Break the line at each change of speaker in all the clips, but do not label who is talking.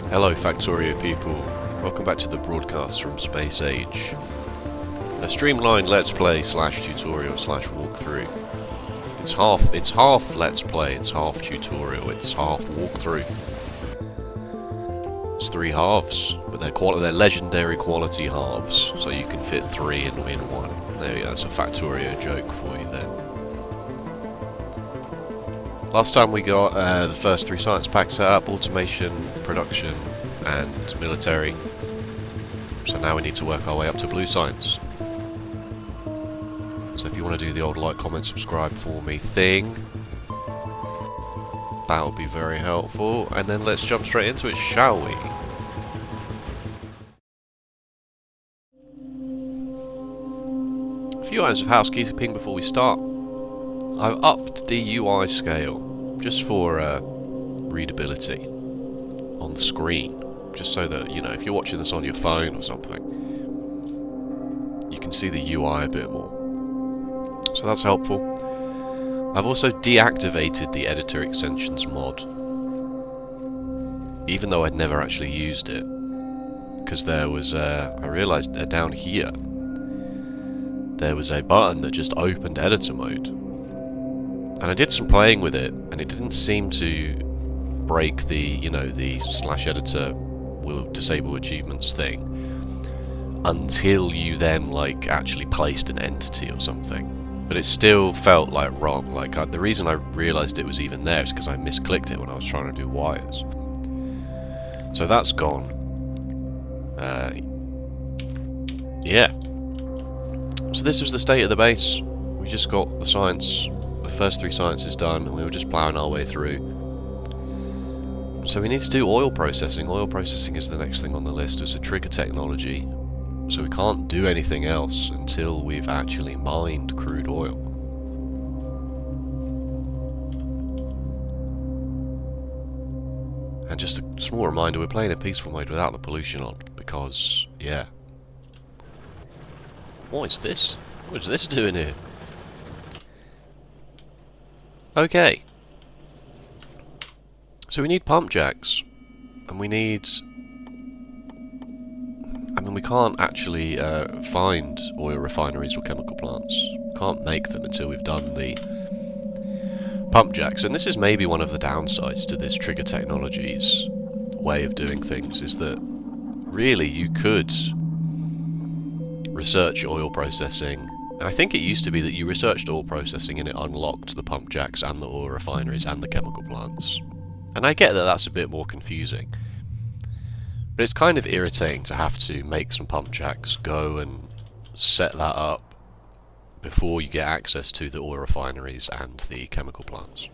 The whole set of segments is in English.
Hello Factorio people, welcome back to the broadcast from Space Age. A streamlined let's play slash tutorial slash walkthrough. It's half let's play, it's half tutorial, it's half walkthrough. It's three halves, but they're legendary quality halves, so you can fit three in one. There you go, that's a Factorio joke for you there. Last time we got the first three science packs set up: automation, production, and military. So now we need to work our way up to blue science. So if you want to do the old like, comment, subscribe for me thing, that would be very helpful. And then let's jump straight into it, shall we? A few items of housekeeping before we start. I've upped the UI scale, just for readability on the screen, just so that, you know, if you're watching this on your phone or something, you can see the UI a bit more. So that's helpful. I've also deactivated the editor extensions mod, even though I'd never actually used it, because there was, I realised down here, there was a button that just opened editor mode. And I did some playing with it, and it didn't seem to break the, you know, the /editor will disable achievements thing until you then, like, actually placed an entity or something. But it still felt like wrong. Like, the reason I realised it was even there is because I misclicked it when I was trying to do wires. So that's gone. Yeah. So this was the state of the base. We just got the science. First three sciences done, and we were just ploughing our way through. So we need to do oil processing. Oil processing is the next thing on the list. It's a trigger technology, so we can't do anything else until we've actually mined crude oil. And just a small reminder, we're playing in peaceful mode without the pollution on, because, yeah. What is this? What is this doing here? Okay, so we need pump jacks, and we need... I mean, we can't actually find oil refineries or chemical plants. We can't make them until we've done the pump jacks, and this is maybe one of the downsides to this trigger technology's way of doing things, is that really you could research oil processing. And I think it used to be that you researched oil processing and it unlocked the pump jacks and the oil refineries and the chemical plants. And I get that that's a bit more confusing. But it's kind of irritating to have to make some pump jacks, go and set that up before you get access to the oil refineries and the chemical plants.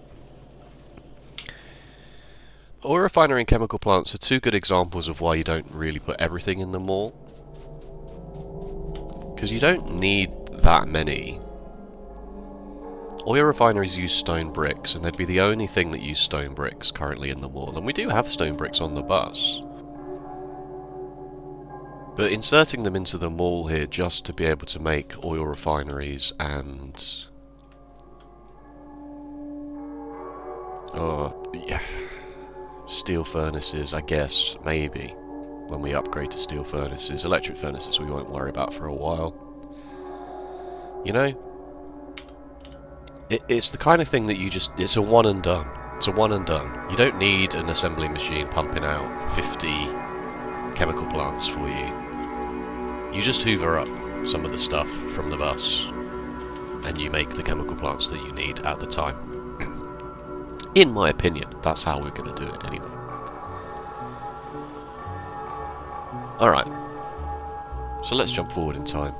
Oil refinery and chemical plants are two good examples of why you don't really put everything in the mall. Because you don't need that many. Oil refineries use stone bricks, and they'd be the only thing that use stone bricks currently in the mall. And we do have stone bricks on the bus. But inserting them into the mall here just to be able to make oil refineries and... oh, yeah. Steel furnaces, I guess, maybe. When we upgrade to steel furnaces. Electric furnaces we won't worry about for a while. You know, it's the kind of thing that you just, it's a one and done. It's a one and done. You don't need an assembly machine pumping out 50 chemical plants for you. You just hoover up some of the stuff from the bus and you make the chemical plants that you need at the time. In my opinion, that's how we're going to do it anyway. Alright, so let's jump forward in time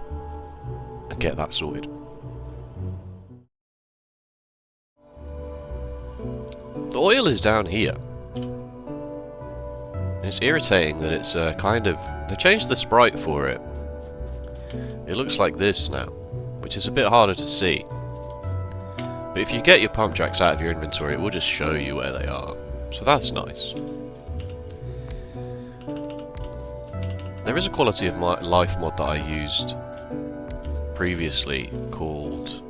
and get that sorted. The oil is down here. It's irritating that it's kind of... they changed the sprite for it. It looks like this now, which is a bit harder to see. But if you get your pump jacks out of your inventory, it will just show you where they are. So that's nice. There is a quality of life mod that I used previously called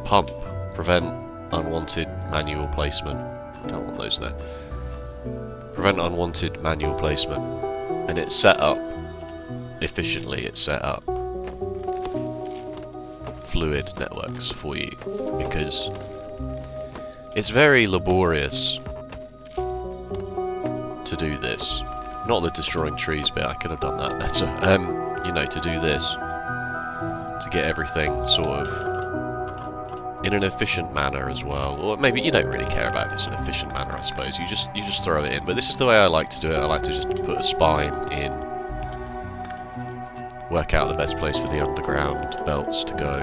Pump, Prevent Unwanted Manual Placement. I don't want those there. Prevent unwanted manual placement. And it's set up efficiently, it's set up fluid networks for you, because it's very laborious to do this. Not the destroying trees bit, I could have done that better. You know, to do this, to get everything sort of in an efficient manner as well. Or maybe you don't really care about if it's an efficient manner, I suppose. You just throw it in. But this is the way I like to do it. I like to just put a spine in, work out the best place for the underground belts to go.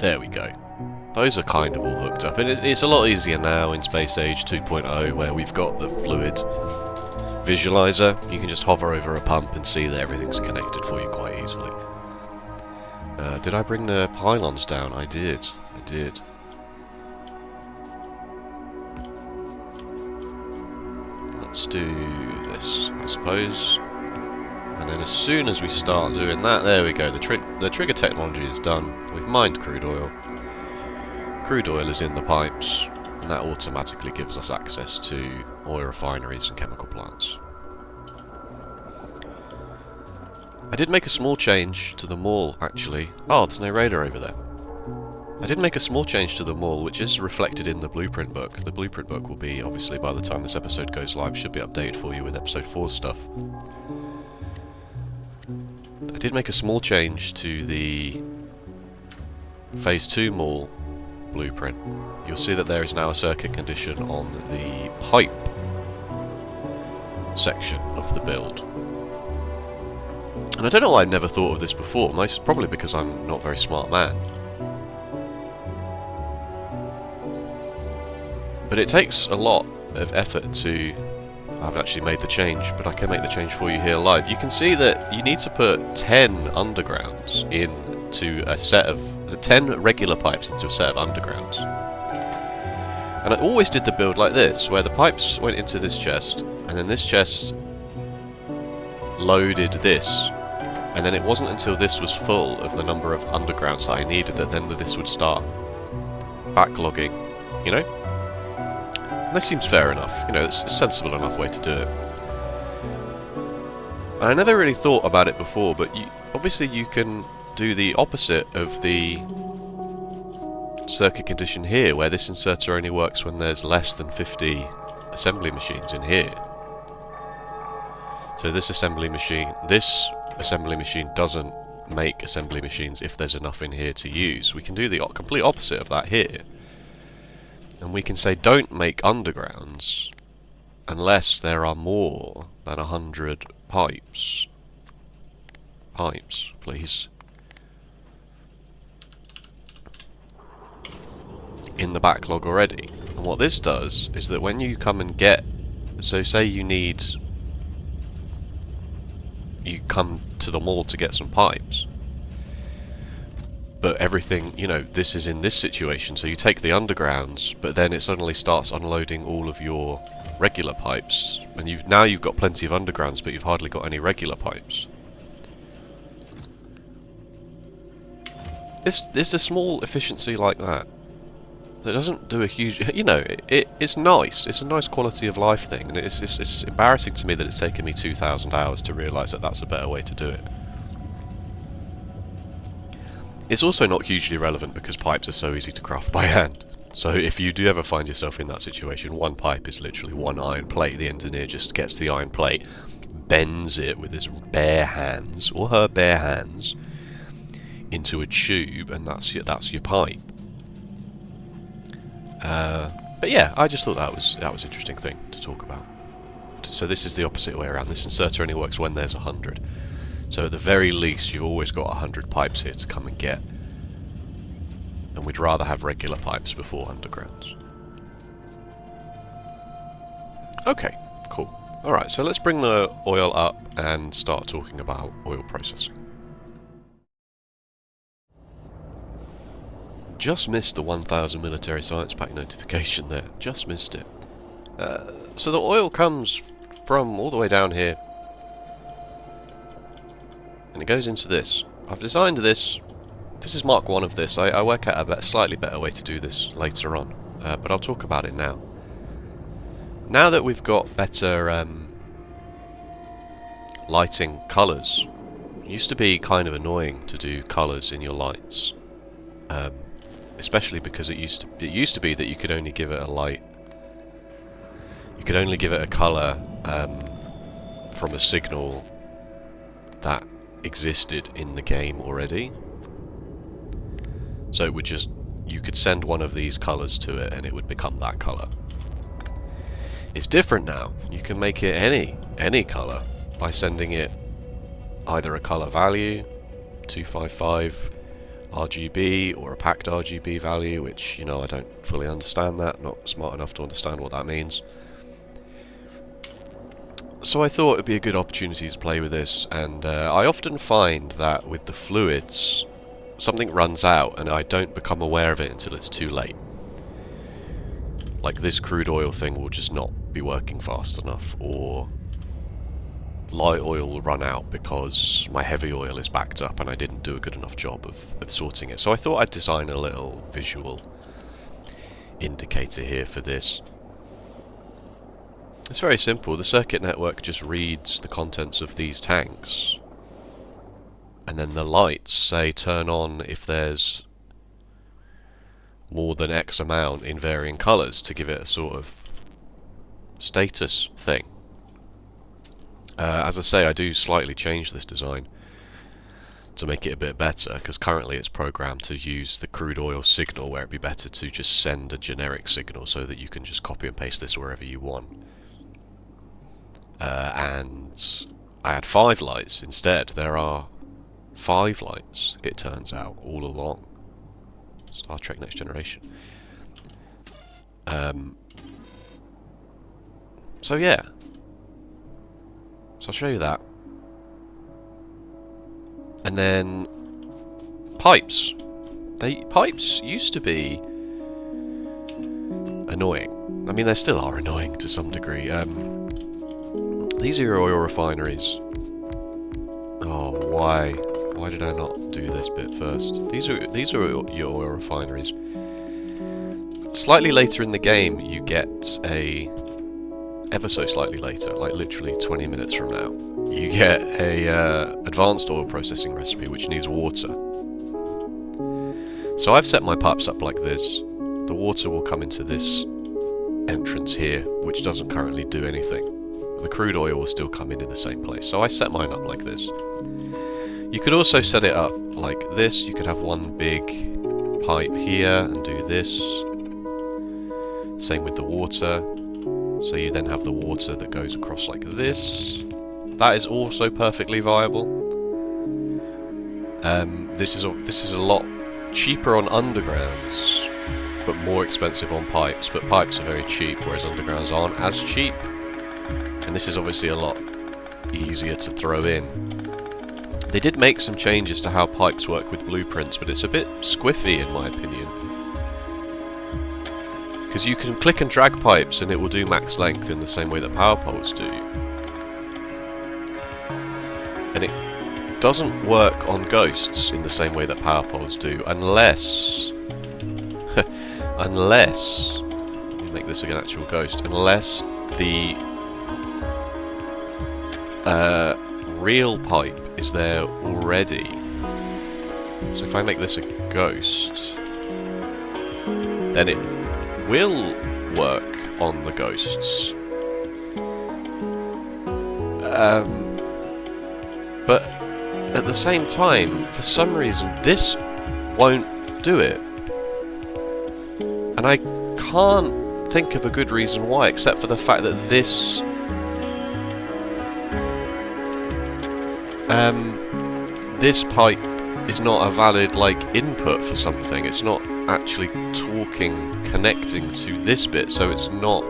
There we go. Those are kind of all hooked up, and it's a lot easier now in Space Age 2.0, where we've got the fluid visualizer. You can just hover over a pump and see that everything's connected for you quite easily. Did I bring the pylons down? I did. I did. Let's do this, I suppose. And then as soon as we start doing that, there we go. The trigger technology is done. We've mined crude oil. Crude oil is in the pipes, and that automatically gives us access to oil refineries and chemical plants. I did make a small change to the mall, actually. Oh, there's no radar over there. I did make a small change to the mall, which is reflected in the blueprint book. The blueprint book will be, obviously, by the time this episode goes live, should be updated for you with episode 4 stuff. I did make a small change to the Phase 2 mall blueprint. You'll see that there is now a circuit condition on the pipe section of the build. And I don't know why I've never thought of this before, most probably because I'm not a very smart man. But it takes a lot of effort to... I haven't actually made the change, but I can make the change for you here live. You can see that you need to put 10 undergrounds into a set of... 10 regular pipes into a set of undergrounds. And I always did the build like this, where the pipes went into this chest, and then this chest loaded this, and then it wasn't until this was full of the number of undergrounds that I needed that then this would start backlogging, you know? And this seems fair enough, you know, it's a sensible enough way to do it. And I never really thought about it before, but obviously you can do the opposite of the circuit condition here, where this inserter only works when there's less than 50 assembly machines in here. So this assembly machine doesn't make assembly machines if there's enough in here to use. We can do the complete opposite of that here. And we can say don't make undergrounds unless there are more than 100 pipes. Pipes, please. In the backlog already. And what this does is that when you come and get... So say you come to the mall to get some pipes. But everything, you know, this is in this situation, so you take the undergrounds, but then it suddenly starts unloading all of your regular pipes. And now you've got plenty of undergrounds, but you've hardly got any regular pipes. It's a small efficiency like that. That doesn't do a huge... You know, it's nice. It's a nice quality of life thing. And it's embarrassing to me that it's taken me 2,000 hours to realise that that's a better way to do it. It's also not hugely relevant because pipes are so easy to craft by hand. So if you do ever find yourself in that situation, one pipe is literally one iron plate. The engineer just gets the iron plate, bends it with his bare hands, or her bare hands, into a tube, and that's your pipe. But yeah, I just thought that was an interesting thing to talk about. So this is the opposite way around. This inserter only works when there's 100. So at the very least, you've always got 100 pipes here to come and get. And we'd rather have regular pipes before undergrounds. Okay, cool. Alright, so let's bring the oil up and start talking about oil processing. Just missed the 1000 military science pack notification there. Just missed it. So the oil comes from all the way down here. And it goes into this. I've designed this. This is Mark 1 of this. I work out a slightly better way to do this later on. but I'll talk about it now. Now that we've got better lighting colours, it used to be kind of annoying to do colours in your lights, especially because it used to be that you could only give it a light. You could only give it a colour from a signal that existed in the game already. So it would just, you could send one of these colours to it and it would become that colour. It's different now. You can make it any colour by sending it either a colour value, 255 RGB, or a packed RGB value, which, you know, I don't fully understand that, not smart enough to understand what that means. So I thought it'd be a good opportunity to play with this, and I often find that with the fluids, something runs out and I don't become aware of it until it's too late. Like this crude oil thing will just not be working fast enough, or light oil will run out because my heavy oil is backed up and I didn't do a good enough job of sorting it. So I thought I'd design a little visual indicator here for this. It's very simple. The circuit network just reads the contents of these tanks, and then the lights say turn on if there's more than X amount in varying colours to give it a sort of status thing. As I say, I do slightly change this design to make it a bit better, because currently it's programmed to use the crude oil signal, where it'd be better to just send a generic signal so that you can just copy and paste this wherever you want. And I had 5 lights instead. There are 5 lights, it turns out, all along Star Trek Next Generation. So yeah. So I'll show you that. And then pipes. Pipes used to be annoying. I mean, they still are annoying to some degree. These are your oil refineries. Oh, why? Why did I not do this bit first? These are your oil refineries. Slightly later in the game, you get ever so slightly later, like literally 20 minutes from now, you get a advanced oil processing recipe which needs water. So I've set my pipes up like this. The water will come into this entrance here, which doesn't currently do anything. The crude oil will still come in the same place. So I set mine up like this. You could also set it up like this. You could have one big pipe here and do this. Same with the water. So you then have the water that goes across like this. That is also perfectly viable. This is a lot cheaper on undergrounds, but more expensive on pipes. But pipes are very cheap, whereas undergrounds aren't as cheap. And this is obviously a lot easier to throw in. They did make some changes to how pipes work with blueprints, but it's a bit squiffy in my opinion. Because you can click and drag pipes and it will do max length in the same way that power poles do. And it doesn't work on ghosts in the same way that power poles do, unless... unless... let me make this an actual ghost. Unless the... real pipe is there already. So if I make this a ghost, then it will work on the ghosts. But at the same time, for some reason, this won't do it. And I can't think of a good reason why, except for the fact that this this pipe is not a valid, like, input for something. It's not actually connecting to this bit, so it's not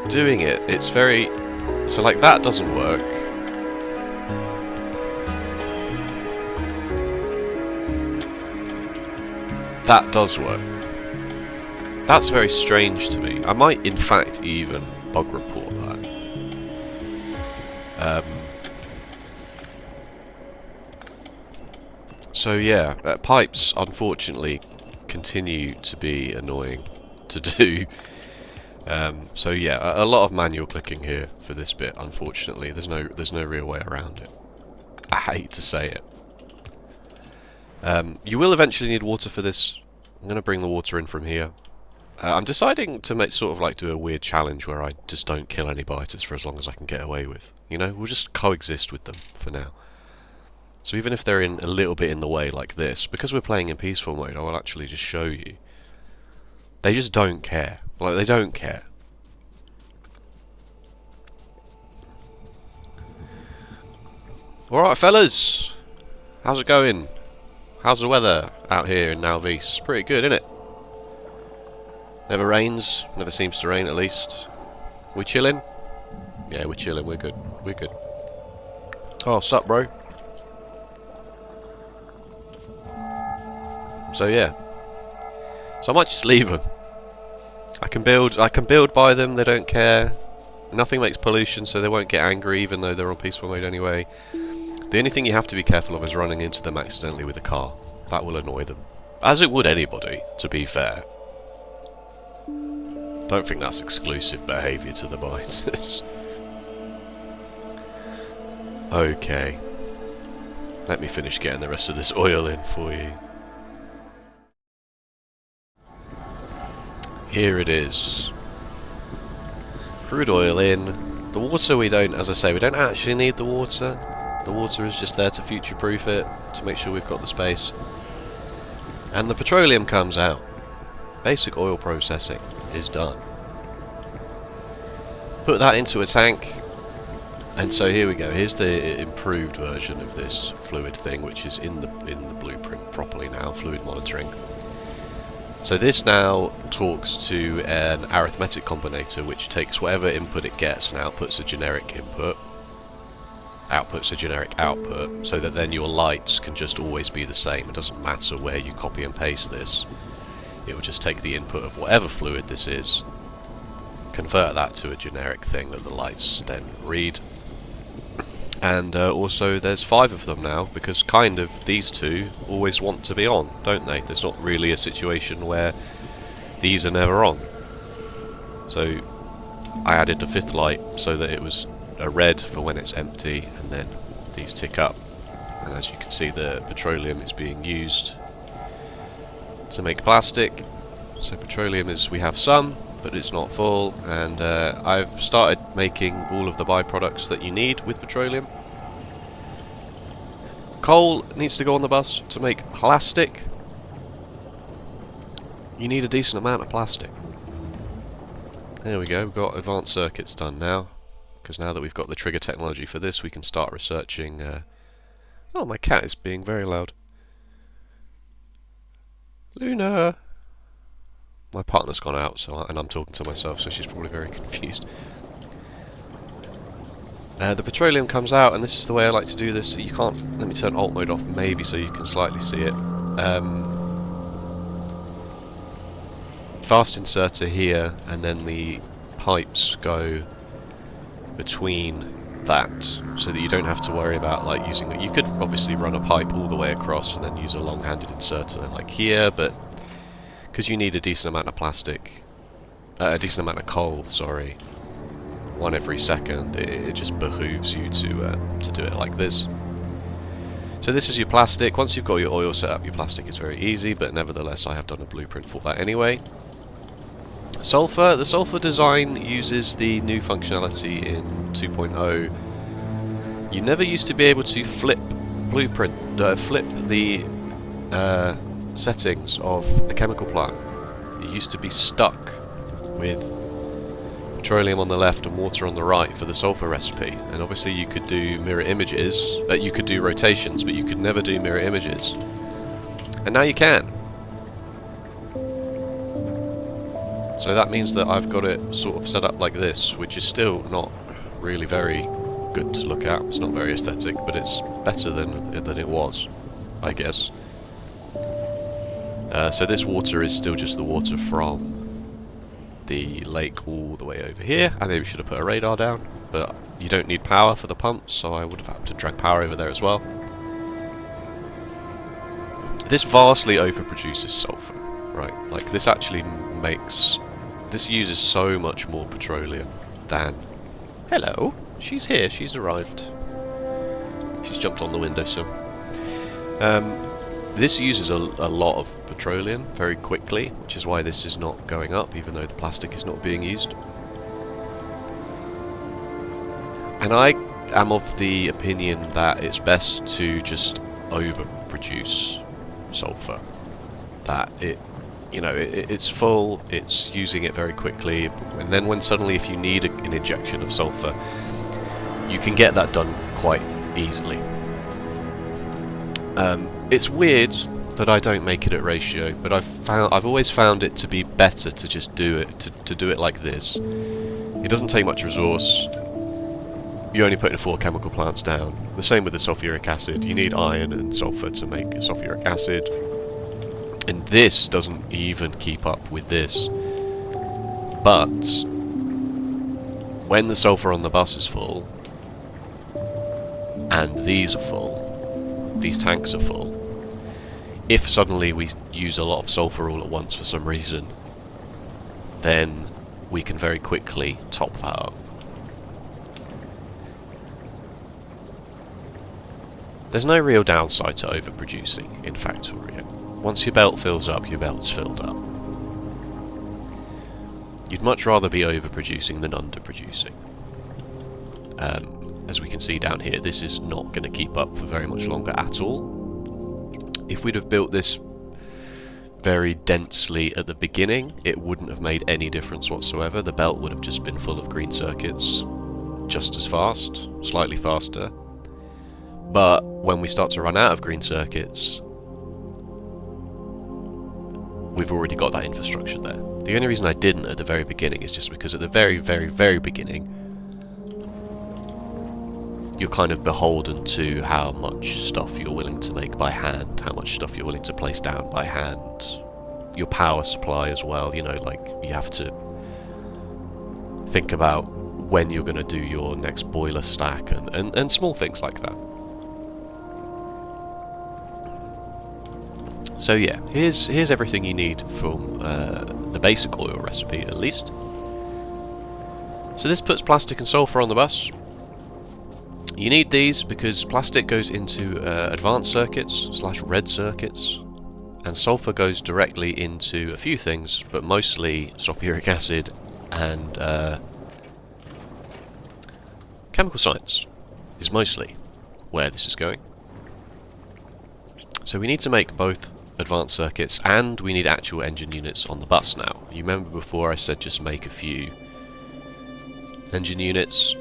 doing it. It's very... so, like, that doesn't work. That does work. That's very strange to me. I might, in fact, even bug report that. So yeah, pipes, unfortunately, continue to be annoying to do. So yeah, a lot of manual clicking here for this bit. Unfortunately, there's no real way around it. I hate to say it. You will eventually need water for this. I'm going to bring the water in from here. I'm deciding to make sort of like do a weird challenge where I just don't kill any biters for as long as I can get away with. You know, we'll just coexist with them for now. So even if they're in a little bit in the way like this, because we're playing in peaceful mode, I will actually just show you. They just don't care. Like, they don't care. Alright, fellas. How's it going? How's the weather out here in Nalvis? Pretty good, isn't it? Never rains. Never seems to rain, at least. We chilling? Yeah, we're chilling. We're good. We're good. Oh, sup, bro? So, yeah. So I might just leave them. I can build by them. They don't care. Nothing makes pollution, so they won't get angry, even though they're on peaceful mode anyway. The only thing you have to be careful of is running into them accidentally with a car. That will annoy them. As it would anybody, to be fair. Don't think that's exclusive behaviour to the biters. Okay. Let me finish getting the rest of this oil in for you. Here it is. Crude oil in. The water we don't, as I say, we don't actually need the water. The water is just there to future-proof it, to make sure we've got the space. And the petroleum comes out. Basic oil processing is done. Put that into a tank. And so here we go. Here's the improved version of this fluid thing, which is in the blueprint properly now, fluid monitoring. So this now talks to an arithmetic combinator, which takes whatever input it gets and outputs a generic input. Outputs a generic output, so that then your lights can just always be the same. It doesn't matter where you copy and paste this. It will just take the input of whatever fluid this is, convert that to a generic thing that the lights then read. And also there's 5 of them now, because kind of these two always want to be on, don't they? There's not really a situation where these are never on. So I added a 5th light so that it was a red for when it's empty, and then these tick up. And as you can see, the petroleum is being used to make plastic. So petroleum is, we have some, but it's not full, and I've started making all of the byproducts that you need with petroleum. Coal needs to go on the bus to make plastic. You need a decent amount of plastic. There we go, we've got advanced circuits done now. Because now that we've got the trigger technology for this, we can start researching... Oh, my cat is being very loud. Luna! My partner's gone out, and I'm talking to myself, so she's probably very confused. The petroleum comes out, and this is the way I like to do this. So you can't... Let me turn alt mode off, maybe, so you can slightly see it. Fast inserter here, and then the pipes go between that, so that you don't have to worry about like using it. You could obviously run a pipe all the way across and then use a long-handed inserter like here, but because you need a decent amount of plastic, a decent amount of coal, sorry, one every second, it just behooves you to do it like this. So this is your plastic. Once you've got your oil set up, your plastic is very easy, but nevertheless I have done a blueprint for that anyway. Sulfur. The sulfur design uses the new functionality in 2.0. You never used to be able to flip flip the settings of a chemical plant. You used to be stuck with petroleum on the left and water on the right for the sulfur recipe. And obviously you could do mirror images, you could do rotations, but you could never do mirror images. And now you can. So that means that I've got it sort of set up like this, which is still not really very good to look at. It's not very aesthetic, but it's better than it was, I guess. So this water is still just the water from the lake all the way over here. I maybe should have put a radar down, but you don't need power for the pumps, so I would have had to drag power over there as well. This vastly overproduces sulfur. right? Like, this actually makes... This uses so much more petroleum than... Hello! She's here, she's arrived. She's jumped on the windowsill. This uses a lot of petroleum very quickly, which is why this is not going up, even though the plastic is not being used. And I am of the opinion that it's best to just overproduce sulfur. That it's full, it's using it very quickly, and then when suddenly if you need an injection of sulfur, you can get that done quite easily. It's weird that I don't make it at ratio, but I've always found it to be better to just do it to do it like this. It doesn't take much resource. You're only putting 4 chemical plants down. The same with the sulfuric acid. You need iron and sulfur to make sulfuric acid. And this doesn't even keep up with this. But when the sulfur on the bus is full, and these are full, these tanks are full, if suddenly we use a lot of sulfur all at once for some reason, then we can very quickly top that up. There's no real downside to overproducing in Factorio. Once your belt fills up, your belt's filled up. You'd much rather be overproducing than underproducing. As we can see down here, this is not going to keep up for very much longer at all. If we'd have built this very densely at the beginning, it wouldn't have made any difference whatsoever. The belt would have just been full of green circuits just as fast, slightly faster. But when we start to run out of green circuits, we've already got that infrastructure there. The only reason I didn't at the very beginning is just because at the very, very, very beginning, you're kind of beholden to how much stuff you're willing to make by hand, how much stuff you're willing to place down by hand. Your power supply as well, you know, like, you have to think about when you're going to do your next boiler stack and small things like that. So yeah, here's everything you need from the basic oil recipe, at least. So this puts plastic and sulfur on the bus. You need these because plastic goes into advanced circuits / red circuits, and sulfur goes directly into a few things, but mostly sulfuric acid and chemical science is mostly where this is going. So we need to make both advanced circuits, and we need actual engine units on the bus now. You remember before I said just make a few engine units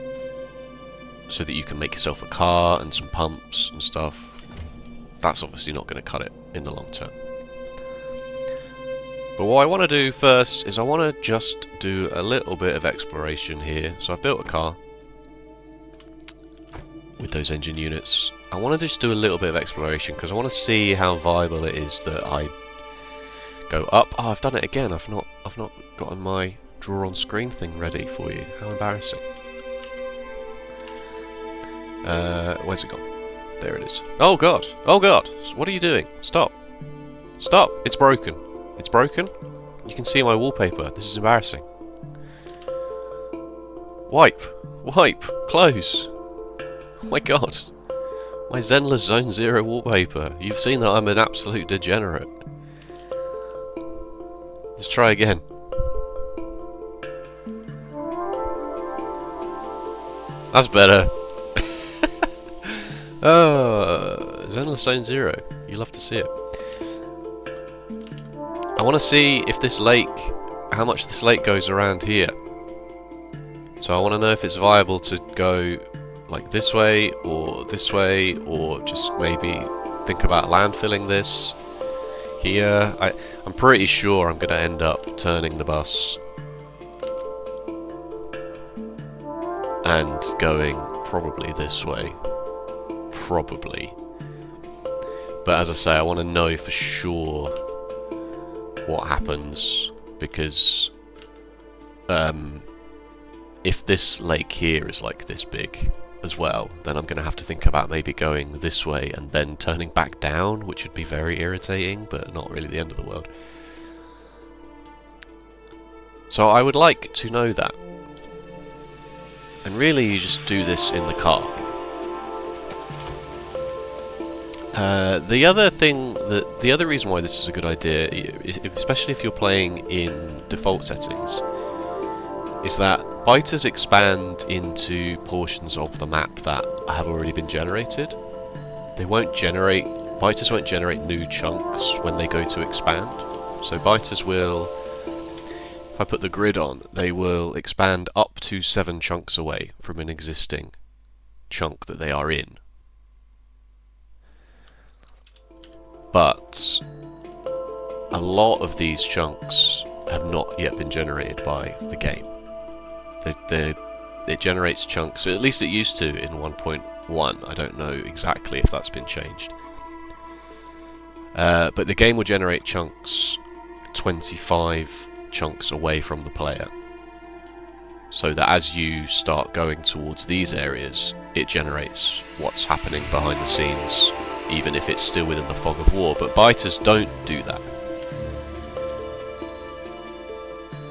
so that you can make yourself a car and some pumps and stuff. That's obviously not going to cut it in the long term. But what I want to do first is I want to just do a little bit of exploration here. So I've built a car with those engine units. I want to just do a little bit of exploration because I want to see how viable it is that I go up. Oh, I've done it again. I've not gotten my draw on screen thing ready for you. How embarrassing. Where's it gone? There it is. Oh god! Oh god! What are you doing? Stop! Stop! It's broken. It's broken? You can see my wallpaper. This is embarrassing. Wipe! Wipe! Close! Oh my god! My Zenless Zone Zero wallpaper. You've seen that I'm an absolute degenerate. Let's try again. That's better. Oh, Zenless Zone Zero. You love to see it. I want to see if this lake, how much this lake goes around here. So I want to know if it's viable to go like this way, or just maybe think about landfilling this here. I'm pretty sure I'm going to end up turning the bus and going probably this way. Probably. But as I say, I want to know for sure what happens, because if this lake here is like this big as well, then I'm going to have to think about maybe going this way and then turning back down, which would be very irritating, but not really the end of the world. So I would like to know that. And really you just do this in the car. The other reason why this is a good idea, especially if you're playing in default settings, is that biters expand into portions of the map that have already been generated. Biters won't generate new chunks when they go to expand. So biters will, if I put the grid on, they will expand up to 7 chunks away from an existing chunk that they are in. But a lot of these chunks have not yet been generated by the game. It generates chunks, at least it used to in 1.1. I don't know exactly if that's been changed. But the game will generate chunks 25 chunks away from the player. So that as you start going towards these areas, it generates what's happening behind the scenes, even if it's still within the fog of war. But biters don't do that.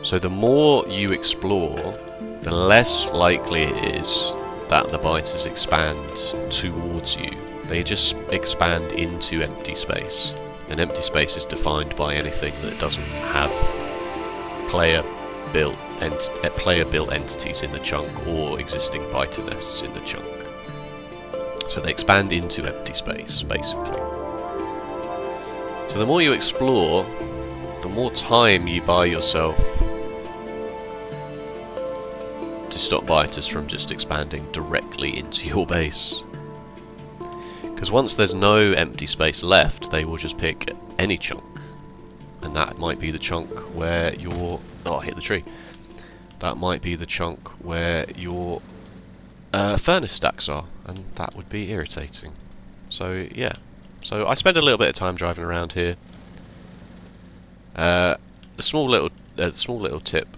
So the more you explore, the less likely it is that the biters expand towards you. They just expand into empty space. And empty space is defined by anything that doesn't have player-built entities in the chunk or existing biter nests in the chunk. So they expand into empty space, basically. So the more you explore, the more time you buy yourself to stop biters from just expanding directly into your base. Because once there's no empty space left, they will just pick any chunk. And that might be the chunk where your... Oh, I hit the tree. That might be the chunk where your furnace stacks are, and that would be irritating. So, yeah. So I spend a little bit of time driving around here. A small little tip.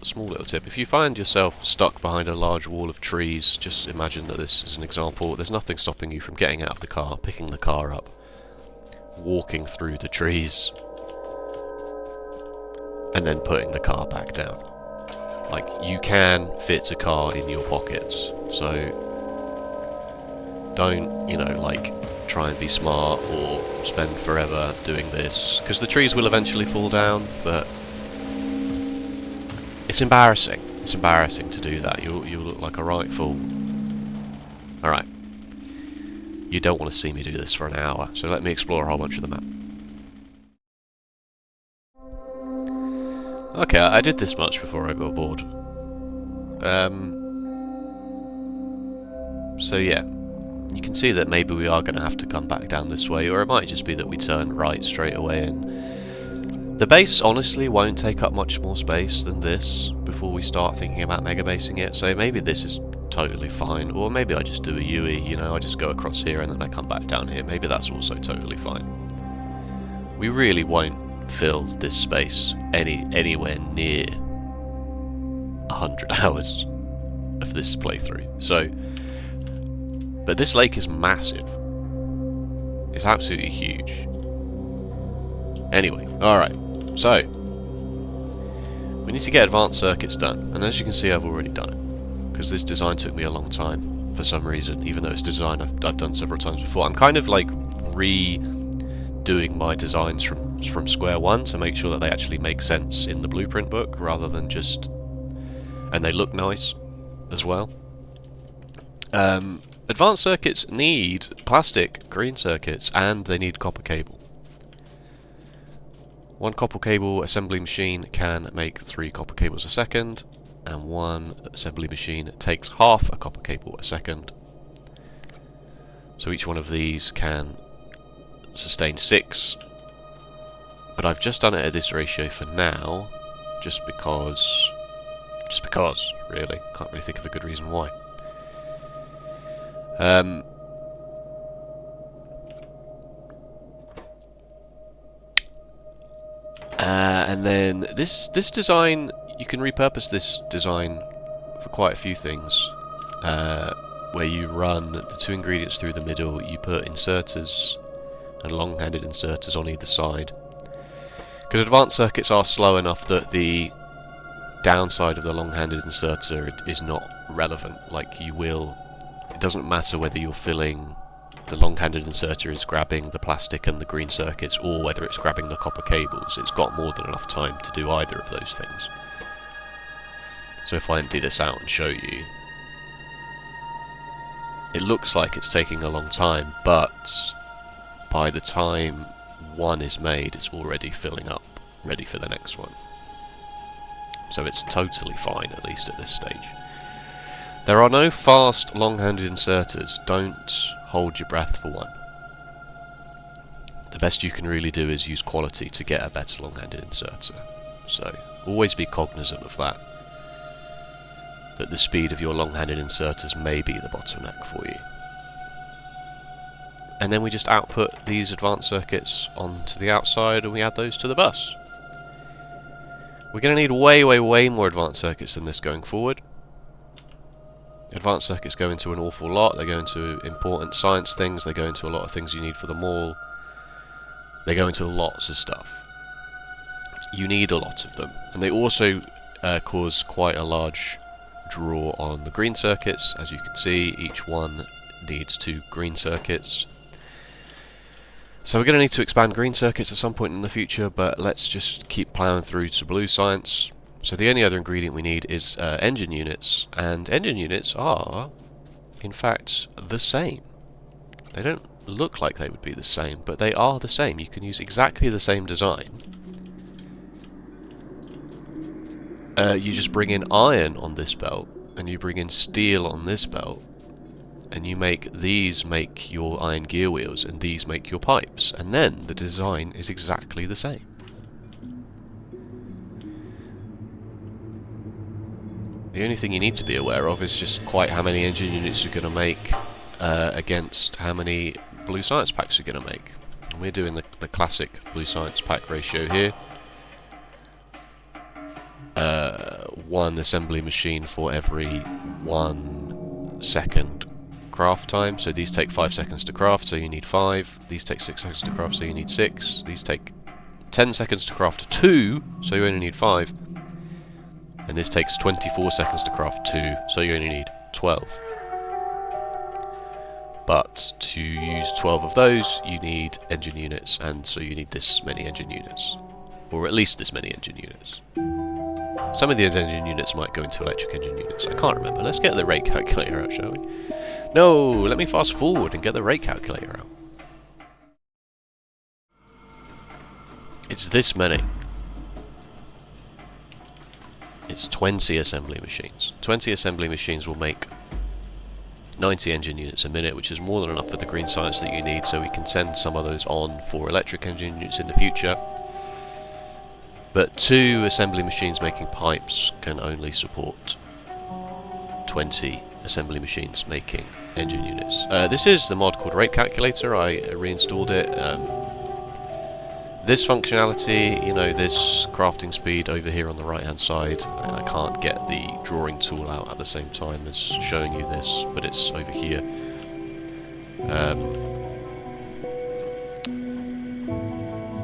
If you find yourself stuck behind a large wall of trees, just imagine that this is an example. There's nothing stopping you from getting out of the car, picking the car up, walking through the trees, and then putting the car back down. Like, you can fit a car in your pockets, so don't, try and be smart or spend forever doing this, because the trees will eventually fall down, but it's embarrassing. It's embarrassing to do that. You'll look like a right fool. Alright. You don't want to see me do this for an hour, so let me explore a whole bunch of the map. Okay, I did this much before I got bored. So yeah. You can see that maybe we are going to have to come back down this way, or it might just be that we turn right straight away and... The base honestly won't take up much more space than this before we start thinking about mega basing it, so maybe this is totally fine, or maybe I just do a UE, I just go across here and then I come back down here, maybe that's also totally fine. We really won't fill this space anywhere near 100 hours of this playthrough, so... But this lake is massive. It's absolutely huge. Anyway, alright. So, we need to get advanced circuits done. And as you can see, I've already done it. Because this design took me a long time, for some reason. Even though it's design I've done several times before. I'm kind of like redoing my designs from square one to make sure that they actually make sense in the blueprint book, rather than just... And they look nice as well. Advanced circuits need plastic green circuits, and they need copper cable. One copper cable assembly machine can make 3 copper cables a second, and one assembly machine takes half a copper cable a second. So each one of these can sustain 6. But I've just done it at this ratio for now, just because, really. Can't really think of a good reason why. And then this design, you can repurpose this design for quite a few things. Where you run the 2 ingredients through the middle, you put inserters and long-handed inserters on either side. Because advanced circuits are slow enough that the downside of the long-handed inserter is not relevant. Like, it doesn't matter whether you're filling, the long-handed inserter is grabbing the plastic and the green circuits, or whether it's grabbing the copper cables. It's got more than enough time to do either of those things. So if I empty this out and show you, it looks like it's taking a long time, but by the time one is made, it's already filling up, ready for the next one. So it's totally fine, at least at this stage. There are no fast long-handed inserters. Don't hold your breath for one. The best you can really do is use quality to get a better long-handed inserter. So always be cognizant of that. That the speed of your long-handed inserters may be the bottleneck for you. And then we just output these advanced circuits onto the outside and we add those to the bus. We're going to need way more advanced circuits than this going forward. Advanced circuits go into an awful lot. They go into important science things. They go into a lot of things you need for the mall. They go into lots of stuff. You need a lot of them. And they also cause quite a large draw on the green circuits. As you can see, each one needs 2 green circuits. So we're going to need to expand green circuits at some point in the future, but let's just keep plowing through to blue science. So the only other ingredient we need is engine units, and engine units are, in fact, the same. They don't look like they would be the same, but they are the same. You can use exactly the same design. You just bring in iron on this belt, and you bring in steel on this belt, and you these make your iron gear wheels, and these make your pipes, and then the design is exactly the same. The only thing you need to be aware of is just quite how many engine units you're going to make against how many blue science packs you're going to make. And we're doing the classic blue science pack ratio here. 1 assembly machine for every 1 second craft time. So these take 5 seconds to craft, so you need 5. These take 6 seconds to craft, so you need 6. These take 10 seconds to craft 2, so you only need 5. And this takes 24 seconds to craft 2, so you only need 12. But to use 12 of those, you need engine units, and so you need this many engine units. Or at least this many engine units. Some of the engine units might go into electric engine units. I can't remember. Let's get the rate calculator out, shall we? No, let me fast forward and get the rate calculator out. It's this many. It's 20 assembly machines. 20 assembly machines will make 90 engine units a minute, which is more than enough for the green science that you need, so we can send some of those on for electric engine units in the future. But 2 assembly machines making pipes can only support 20 assembly machines making engine units. This is the mod called Rate Calculator. I reinstalled it. This functionality, you know, this crafting speed over here on the right hand side, I can't get the drawing tool out at the same time as showing you this, but it's over here.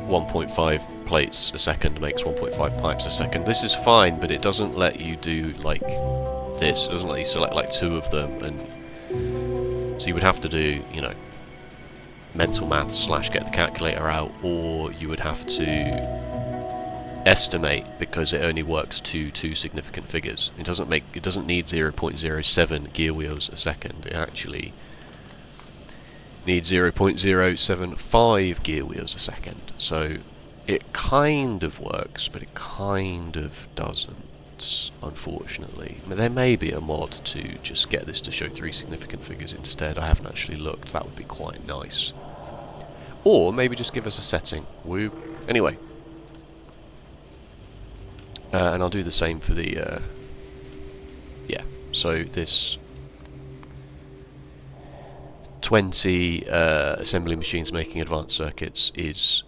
1.5 plates a second makes 1.5 pipes a second. This is fine, but it doesn't let you do like this. It doesn't let you select like 2 of them, and so you would have to do, you know, mental maths / get the calculator out, or you would have to estimate, because it only works to 2 significant figures. It doesn't need 0.07 gear wheels a second. It actually needs 0.075 gear wheels a second. So it kind of works, but it kind of doesn't, unfortunately. I mean, there may be a mod to just get this to show 3 significant figures instead. I haven't actually looked. That would be quite nice. Or maybe just give us a setting. Woo. Anyway. And I'll do the same for the... yeah, so this 20 assembly machines making advanced circuits is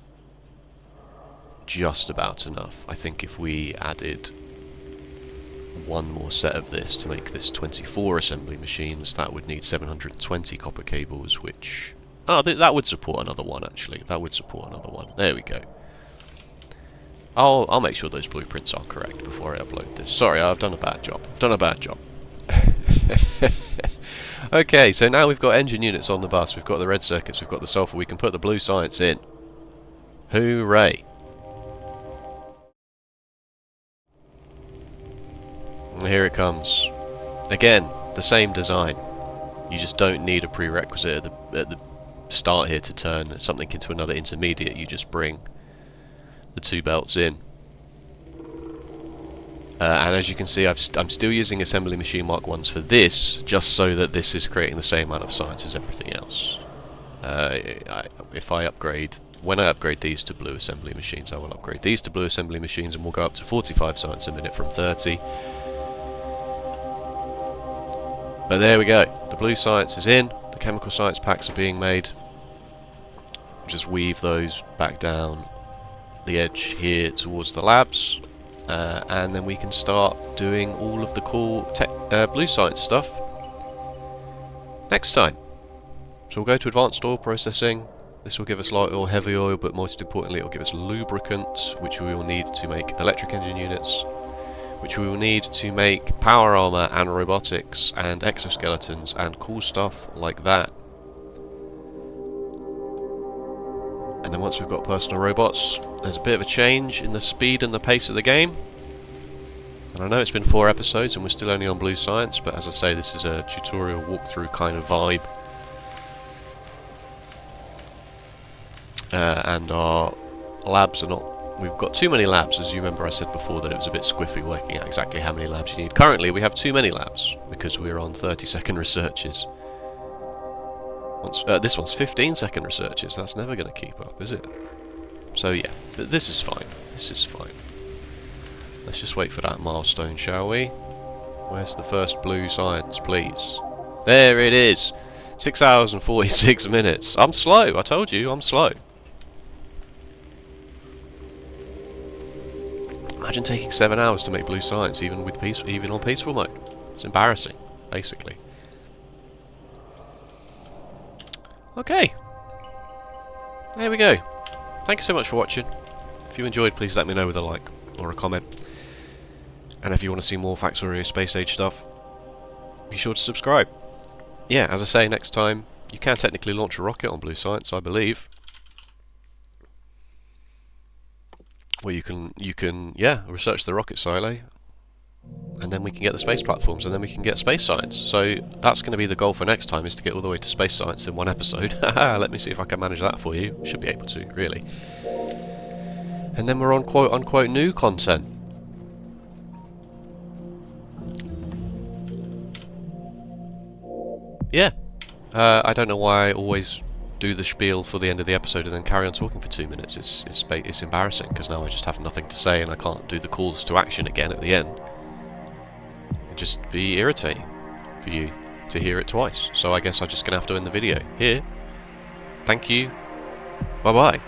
just about enough. I think if we added 1 more set of this to make this 24 assembly machines, that would need 720 copper cables, which... oh, that would support another one, actually. That would support another one. There we go. I'll make sure those blueprints are correct before I upload this. Sorry, I've done a bad job. I've done a bad job. Okay, so now we've got engine units on the bus, we've got the red circuits, we've got the sulfur, we can put the blue science in. Hooray! And here it comes. Again, the same design. You just don't need a prerequisite at the start here to turn something into another intermediate. You just bring the two belts in. And as you can see, I'm still using assembly machine Mark 1s for this, just so that this is creating the same amount of science as everything else. When I upgrade these to blue assembly machines, I will upgrade these to blue assembly machines, and we'll go up to 45 science a minute from 30. But there we go. The blue science is in. The chemical science packs are being made. Just weave those back down the edge here towards the labs. And then we can start doing all of the cool blue science stuff next time. So we'll go to advanced oil processing. This will give us light oil, heavy oil, but most importantly it will give us lubricant, which we will need to make electric engine units, which we will need to make power armor and robotics and exoskeletons and cool stuff like that. And then once we've got personal robots, there's a bit of a change in the speed and the pace of the game. And I know it's been 4 episodes and we're still only on blue science, but as I say, this is a tutorial walkthrough kind of vibe. And our labs are not... We've got too many labs, as you remember I said before that it was a bit squiffy working out exactly how many labs you need. Currently we have too many labs, because we're on 30-second researches. This one's 15-second researches. That's never going to keep up, is it? So yeah, but this is fine. This is fine. Let's just wait for that milestone, shall we? Where's the first blue science, please? There it is! 6 hours and 46 minutes. I'm slow, I told you, I'm slow. Imagine taking 7 hours to make blue science, even on peaceful mode. It's embarrassing, basically. Okay, there we go. Thank you so much for watching. If you enjoyed, please let me know with a like or a comment. And if you want to see more Factorio Space Age stuff, be sure to subscribe. Yeah, as I say, next time, you can technically launch a rocket on blue science, I believe. Well, you can, yeah, research the rocket silo, and then we can get the space platforms, and then we can get space science. So that's going to be the goal for next time, is to get all the way to space science in 1 episode. Let me see if I can manage that for you. Should be able to, really. And then we're on quote-unquote new content. Yeah. I don't know why I always do the spiel for the end of the episode and then carry on talking for 2 minutes. It's embarrassing, because now I just have nothing to say and I can't do the calls to action again at the end. It'd just be irritating for you to hear it twice. So I guess I'm just going to have to end the video here. Thank you. Bye-bye.